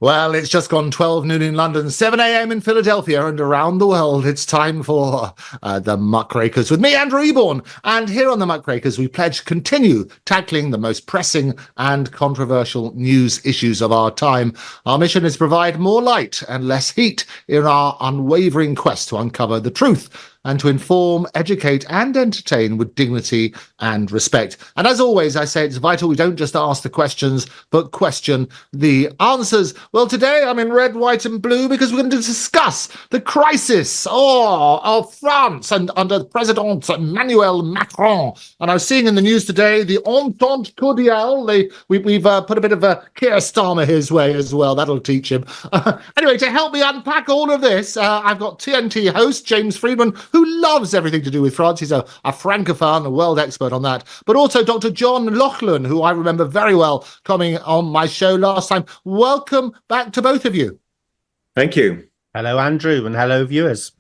Well, it's just gone 12 noon in London, 7 a.m. in Philadelphia, and around the world, it's time for the Muckrakers with me, Andrew Eborn. And here on the Muckrakers, we pledge to continue tackling the most pressing and controversial news issues of our time. Our mission is to provide more light and less heat in our unwavering quest to uncover the truth and to inform, educate, and entertain with dignity and respect. And as always, I say it's vital we don't just ask the questions, but question the answers. Well, today I'm in red, white, and blue because we're going to discuss the crisis of France and under President Emmanuel Macron. And I was seeing in the news today the Entente Cordiale. We've put a bit of a Keir Starmer his way as well. That'll teach him. Anyway, to help me unpack all of this, I've got TNT host James Freeman, who loves everything to do with France. He's a francophone, a world expert on that. But also Dr. John Laughland, who I remember very well coming on my show last time. Welcome back to both of you. Thank you. Hello, Andrew, and hello, viewers.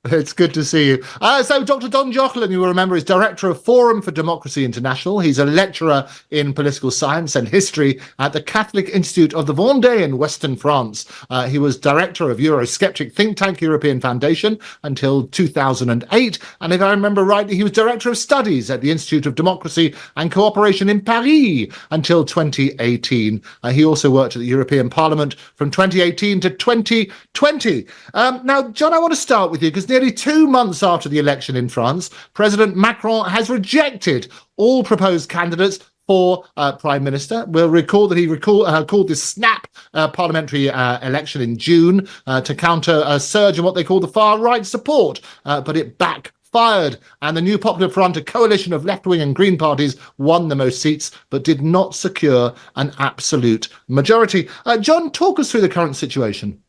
It's good to see you. So Dr. Don Jocelyn, you will remember, is director of Forum for Democracy International. He's a lecturer in political science and history at the Catholic Institute of the Vendée in Western France. He was director of Eurosceptic think tank European Foundation until 2008. And if I remember rightly, he was director of studies at the Institute of Democracy and Cooperation in Paris until 2018. He also worked at the European Parliament from 2018 to 2020. Now, John, I want to start with you because nearly 2 months after the election in France, President Macron has rejected all proposed candidates for Prime Minister. We'll recall that he called this snap parliamentary election in June to counter a surge in what they call the far-right support, but it backfired. And the New Popular Front, a coalition of left-wing and Green parties, won the most seats, but did not secure an absolute majority. John, talk us through the current situation.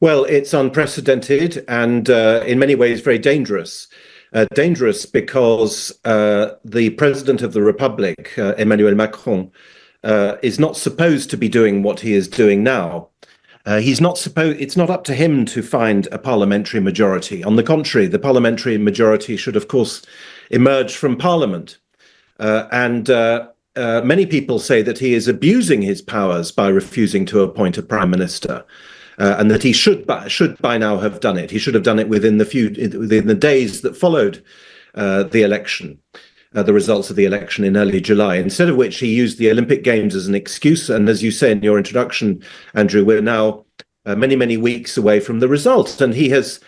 Well, it's unprecedented and in many ways very dangerous. Dangerous because the President of the Republic, Emmanuel Macron, is not supposed to be doing what he is doing now. It's not up to him to find a parliamentary majority. On the contrary, the parliamentary majority should, of course, emerge from Parliament. Many people say that he is abusing his powers by refusing to appoint a Prime Minister. And that he should by now have done it. He should have done it within the days that followed the election, the results of the election in early July. Instead of which, he used the Olympic Games as an excuse. And as you say in your introduction, Andrew, we're now many weeks away from the results. And he has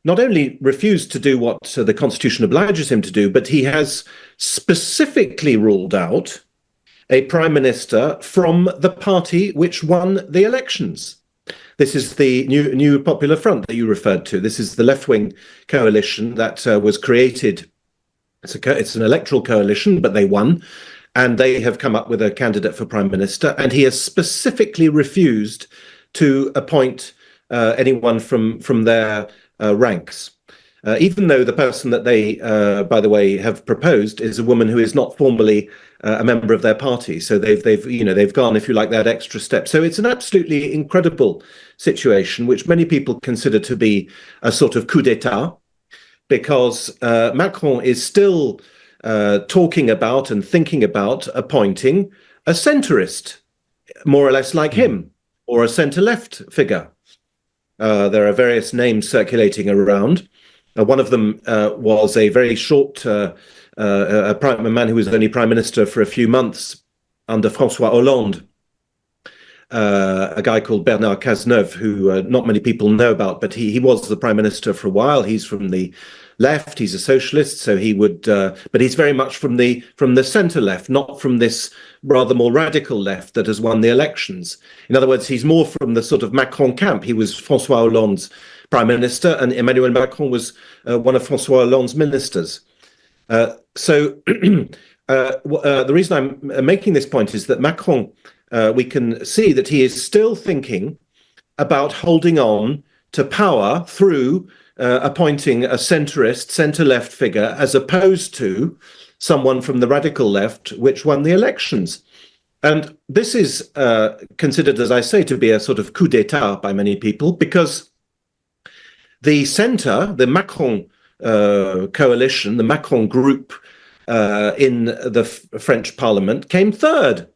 not only refused to do what the Constitution obliges him to do, but he has specifically ruled out a prime minister from the party which won the elections. This is the New Popular Front that you referred to. This is the left-wing coalition that was created. It's an electoral coalition, but they won, and they have come up with a candidate for Prime Minister, and he has specifically refused to appoint anyone from their ranks. Even though the person that they, by the way, have proposed is a woman who is not formally a member of their party, so they've gone, if you like, that extra step. So it's an absolutely incredible situation, which many people consider to be a sort of coup d'état, because Macron is still talking about and thinking about appointing a centrist, more or less like him, or a centre-left figure. There are various names circulating around. One of them was a very short a man who was only prime minister for a few months under François Hollande, a guy called Bernard Cazeneuve, who not many people know about, but he was the prime minister for a while. He's from the left. He's a socialist, so he would, but he's very much from the centre left, not from this rather more radical left that has won the elections. In other words, he's more from the sort of Macron camp. He was François Hollande's prime minister, and Emmanuel Macron was one of François Hollande's ministers. So the reason I'm making this point is that Macron, we can see that he is still thinking about holding on to power through appointing a centrist, centre-left figure, as opposed to someone from the radical left, which won the elections. And this is considered, as I say, to be a sort of coup d'état by many people, because the centre, the Macron coalition, the Macron group in the French Parliament, came third.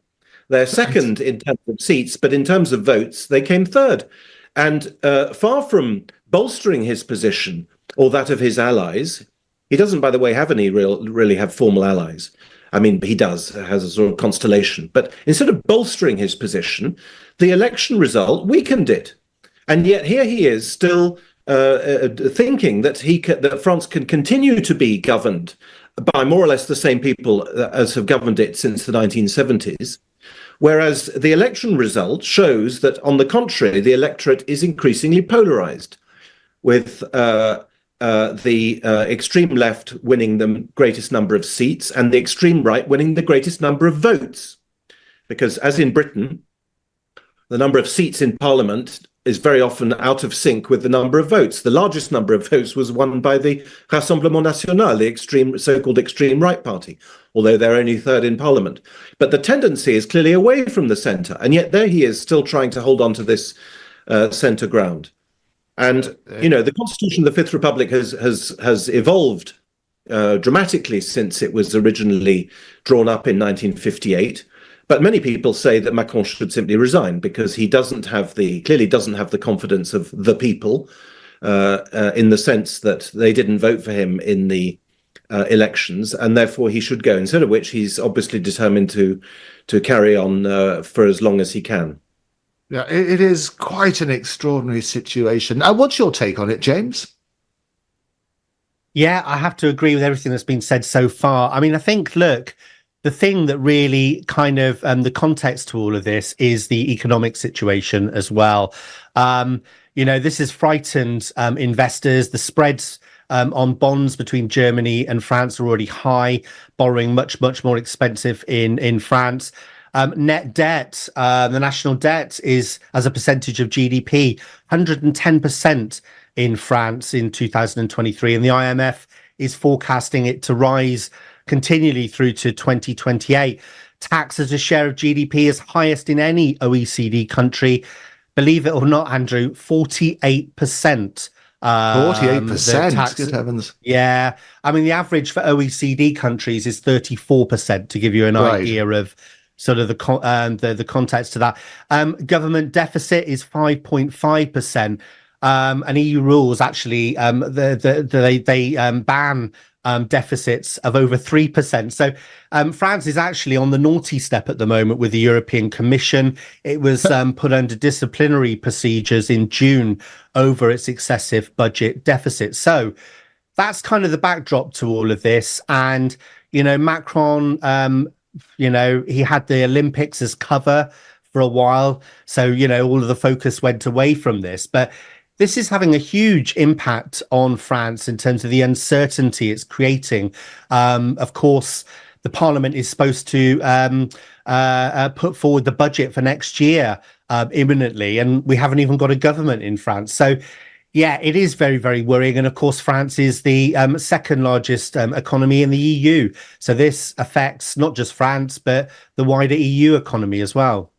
They're second in terms of seats, but in terms of votes, they came third. And far from bolstering his position or that of his allies, he doesn't, by the way, have any really have formal allies. I mean, he has a sort of constellation. But instead of bolstering his position, the election result weakened it. And yet here he is still thinking that that France can continue to be governed by more or less the same people as have governed it since the 1970s. Whereas the election result shows that, on the contrary, the electorate is increasingly polarized, with the extreme left winning the greatest number of seats and the extreme right winning the greatest number of votes. Because, as in Britain, the number of seats in Parliament is very often out of sync with the number of votes. The largest number of votes was won by the Rassemblement National, the so-called extreme right party, although they're only third in Parliament. But the tendency is clearly away from the centre, and yet there he is still trying to hold on to this centre ground. And, the Constitution of the Fifth Republic has evolved dramatically since it was originally drawn up in 1958. But many people say that Macron should simply resign because he clearly doesn't have the confidence of the people, in the sense that they didn't vote for him in the elections, and therefore he should go. Instead of which, he's obviously determined to carry on for as long as he can. Yeah, it is quite an extraordinary situation. What's your take on it, James? Yeah, I have to agree with everything that's been said so far. I mean, I think, look, the thing that really kind of the context to all of this is the economic situation as well. This has frightened investors. The spreads on bonds between Germany and France are already high, borrowing much, much more expensive in France. Net debt, the national debt is, as a percentage of GDP, 110% in France in 2023. And the IMF is forecasting it to rise continually through to 2028. Tax as a share of GDP is highest in any OECD country. Believe it or not, Andrew, 48%. 48%, good heavens. Yeah. I mean, the average for OECD countries is 34%, to give you an idea of sort of the context to that. Government deficit is 5.5%. And EU rules actually, they ban deficits of over 3%. So France is actually on the naughty step at the moment with the European Commission. It was put under disciplinary procedures in June over its excessive budget deficit. So that's kind of the backdrop to all of this. And, Macron, he had the Olympics as cover for a while. So, all of the focus went away from this. But this is having a huge impact on France in terms of the uncertainty it's creating. Of course, the Parliament is supposed to put forward the budget for next year imminently, and we haven't even got a government in France. So, yeah, it is very, very worrying. And of course, France is the second largest economy in the EU. So this affects not just France, but the wider EU economy as well.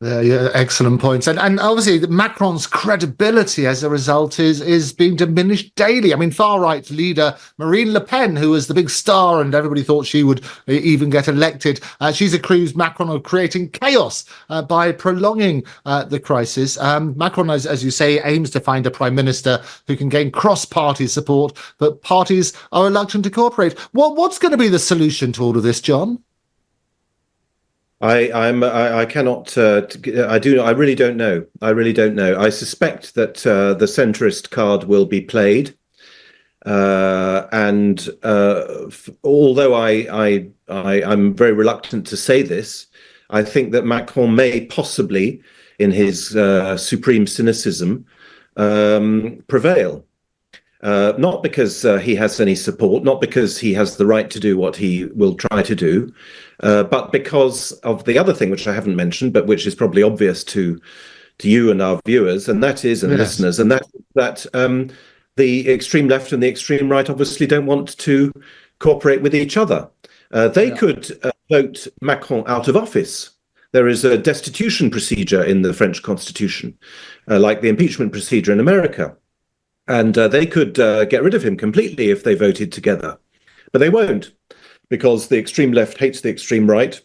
Yeah, excellent points. And obviously Macron's credibility as a result is being diminished daily. I mean, far-right leader Marine Le Pen, who was the big star and everybody thought she would even get elected, she's accused Macron of creating chaos by prolonging the crisis. Macron, as you say, aims to find a prime minister who can gain cross-party support, but parties are reluctant to cooperate. What's going to be the solution to all of this, John? I cannot. I really don't know. I suspect that the centrist card will be played, and although I'm very reluctant to say this, I think that Macron may possibly, in his supreme cynicism, prevail. Not because he has any support, not because he has the right to do what he will try to do, but because of the other thing which I haven't mentioned, but which is probably obvious to you and our viewers, and that is, and listeners, and that the extreme left and the extreme right obviously don't want to cooperate with each other. They could vote Macron out of office. There is a destitution procedure in the French Constitution, like the impeachment procedure in America. And they could get rid of him completely if they voted together. But they won't, because the extreme left hates the extreme right.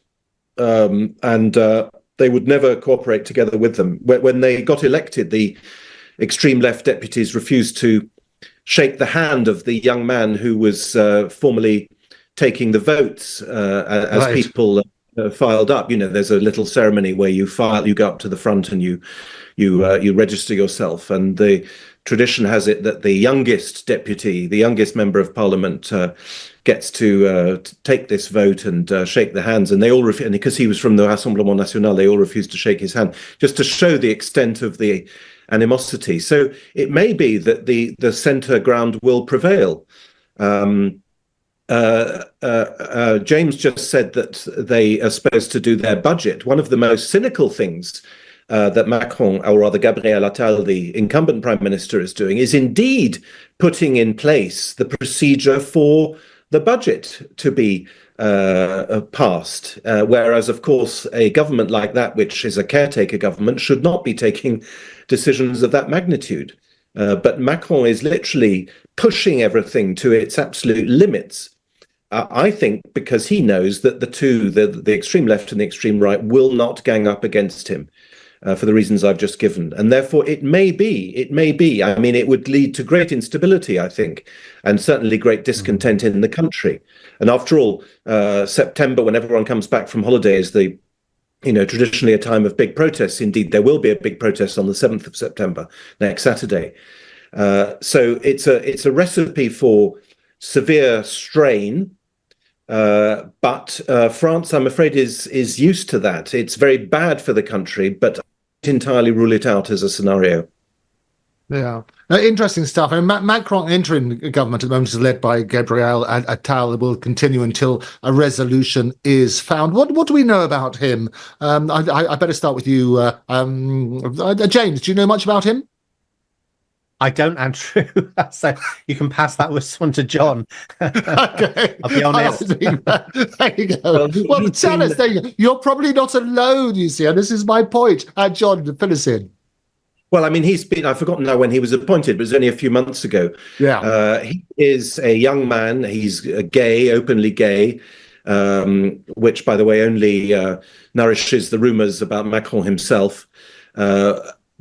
and they would never cooperate together with them. When they got elected, the extreme left deputies refused to shake the hand of the young man who was formerly taking the votes as people filed up. There's a little ceremony where you go up to the front and you register yourself, and the tradition has it that the youngest deputy, the youngest member of parliament, gets to take this vote and shake the hands, and they all refuse. And because he was from the Rassemblement National, they all refused to shake his hand, just to show the extent of the animosity. So it may be that the centre ground will prevail. James just said that they are supposed to do their budget. One of the most cynical things that Macron, or rather Gabriel Attal, the incumbent prime minister, is doing is indeed putting in place the procedure for the budget to be passed. Whereas, of course, a government like that, which is a caretaker government, should not be taking decisions of that magnitude. But Macron is literally pushing everything to its absolute limits. I think because he knows that the extreme left and the extreme right, will not gang up against him. For the reasons I've just given. And therefore, it may be, I mean, it would lead to great instability, I think, and certainly great discontent in the country. And after all, September, when everyone comes back from holiday, is traditionally a time of big protests. Indeed, there will be a big protest on the 7th of September, next Saturday. So it's a recipe for severe strain. But France, I'm afraid, is used to that. It's very bad for the country, but I don't entirely rule it out as a scenario. Yeah, interesting stuff. And Macron interim government at the moment is led by Gabriel Attal. Will continue until a resolution is found. What do we know about him? I better start with you, James. Do you know much about him? I don't, Andrew. So you can pass that one to John. Okay. I'll be honest. There you go. Well, tell us. You're probably not alone, you see, and this is my point. John, fill us in. Well, I mean, I've forgotten now when he was appointed, but it was only a few months ago. Yeah. He is a young man. He's gay, openly gay, which, by the way, only nourishes the rumors about Macron himself.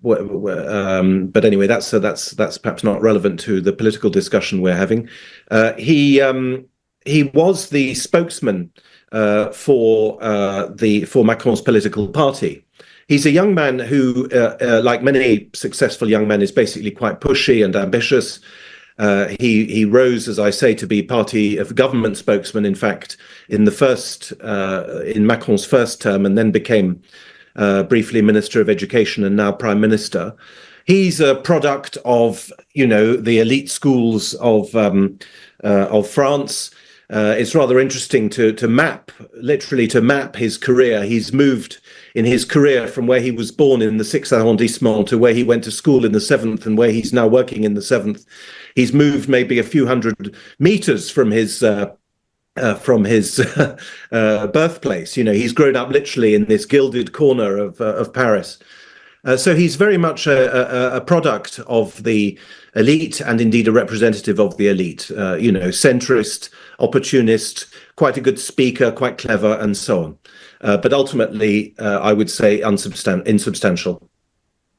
But anyway, that's perhaps not relevant to the political discussion we're having. He was the spokesman for Macron's political party. He's a young man who, like many successful young men, is basically quite pushy and ambitious. He rose, as I say, to be party of government spokesman, in fact, in Macron's first term, and then became briefly Minister of Education and now Prime Minister. He's a product of, the elite schools of France. It's rather interesting to map his career. He's moved in his career from where he was born in the 6th arrondissement to where he went to school in the 7th and where he's now working in the 7th. He's moved maybe a few hundred meters from his birthplace. He's grown up literally in this gilded corner of Paris. So he's very much a product of the elite and indeed a representative of the elite, centrist, opportunist, quite a good speaker, quite clever, and so on. But ultimately, I would say insubstantial.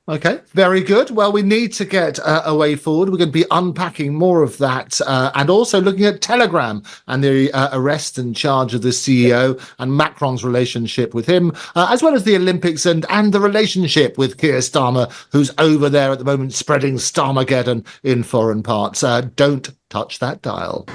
Okay, very good. Well, we need to get a way forward. We're going to be unpacking more of that and also looking at Telegram and the arrest and charge of the CEO and Macron's relationship with him, as well as the Olympics and the relationship with Keir Starmer, who's over there at the moment spreading Starmageddon in foreign parts. Don't touch that dial.